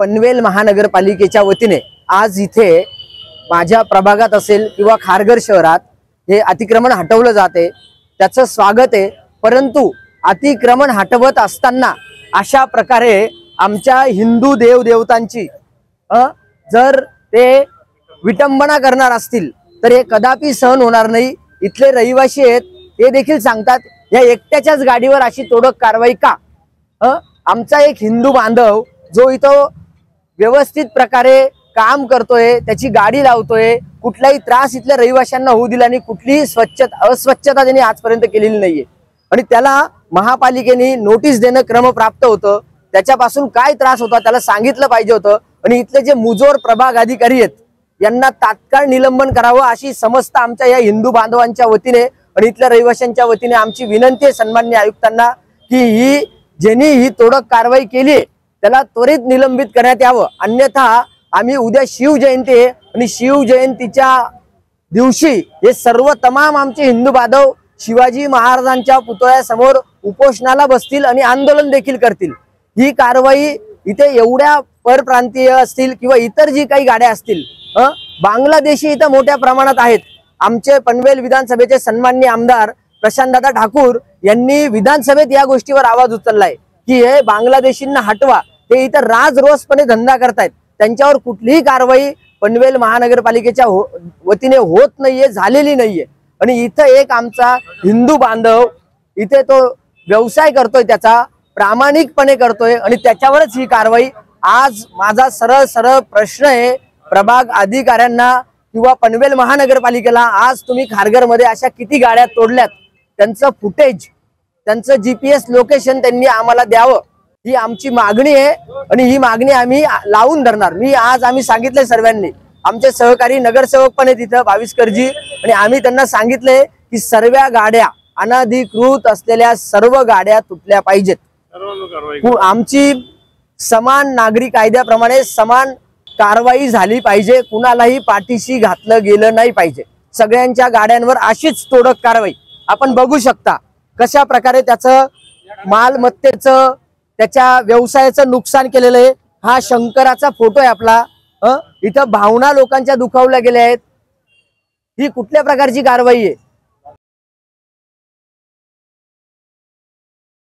पनवेल महानगरपालिकेच्या वतीने आज इथे माझ्या प्रभागात असेल किंवा खारघर शहरात हे अतिक्रमण हटवलं जाते, त्याचं स्वागत आहे। परंतु अतिक्रमण हटवत असताना अशा प्रकारे आमच्या हिंदू देवदेवतांची जर ते विटंबना करणार असतील तर हे कदापि सहन होणार नाही। इथले रहिवासी आहेत ते देखील सांगतात या एकट्याच्याच गाडीवर अशी तोडक कारवाई का? आमचा एक हिंदू बांधव जो इथं व्यवस्थित प्रकारे काम करतोय, त्याची गाडी लावतोय, कुठलाही त्रास इथल्या रहिवाशांना होऊ दिला नाही, कुठलीही अस्वच्छता त्यांनी आजपर्यंत केलेली नाहीये आणि त्याला महापालिकेने नोटीस देणं क्रमप्राप्त होतं। त्याच्यापासून काय त्रास होता त्याला सांगितलं पाहिजे होतं आणि इथले जे मुजोर प्रभाग अधिकारी आहेत यांना तात्काळ निलंबन करावं अशी समस्त आमच्या या हिंदू बांधवांच्या वतीने आणि इथल्या रहिवाशांच्या वतीने आमची विनंती आहे सन्माननीय आयुक्तांना की ज्यांनी ही तोडक कारवाई केली त्याला त्वरित निलंबित करण्यात यावं। अन्यथा आम्ही उद्या शिवजयंती आहे आणि शिवजयंतीच्या दिवशी हे सर्व तमाम आमचे हिंदू बांधव शिवाजी महाराजांच्या पुतळ्यासमोर उपोषणाला बसतील आणि आंदोलन देखील करतील। ही कारवाई इथे एवढ्या परप्रांतीय असतील किंवा इतर जी काही गाड्या असतील, बांगलादेशी इथं मोठ्या प्रमाणात आहेत। आमचे पनवेल विधानसभेचे सन्माननीय आमदार प्रशांतदादा ठाकूर यांनी विधानसभेत या गोष्टीवर आवाज उचललाय की हे बांगलादेशींना हटवा, ते इथं राजरोसपणे धंदा करतायत, त्यांच्यावर कुठलीही कारवाई पनवेल महानगरपालिकेच्या वतीने होत नाहीये, झालेली नाहीये। आणि इथं एक आमचा हिंदू बांधव इथे तो व्यवसाय करतोय, त्याचा प्रामाणिकपणे करतोय आणि त्याच्यावरच ही कारवाई। आज माझा सरळ सरळ प्रश्न आहे प्रभाग अधिकाऱ्यांना किंवा पनवेल महानगरपालिकेला, आज तुम्ही खारघरमध्ये अशा किती गाड्या तोडल्यात त्यांचं फुटेज, त्यांचं GPS लोकेशन त्यांनी आम्हाला द्यावं, ही आमची मागणी आहे आणि ही मागणी आम्ही लावून धरणार। आम्ही सांगितले सर्वांनी, आमचे सहकारी नगरसेवक पण आहेत इथं 22 करजी, आणि आम्ही त्यांना सांगितले की सर्व गाड्या अनधिकृत असलेल्या सर्व गाड्या तुटल्या पाहिजेत। आमची समान नागरी कायद्याप्रमाणे समान कारवाई झाली पाहिजे, कुणालाही पाठीशी घातलं गेलं नाही पाहिजे। सगळ्यांच्या गाड्यांवर अशीच तोडक कारवाई। आपण बघू शकता कशा प्रकारे त्याचं मालमत्तेचं, त्याच्या व्यवसायाचं नुकसान केलेलं आहे। हा शंकराचा फोटो आहे आपला, इथं भावना लोकांच्या दुखावल्या गेल्या आहेत। ही कुठल्या प्रकारची कारवाई आहे?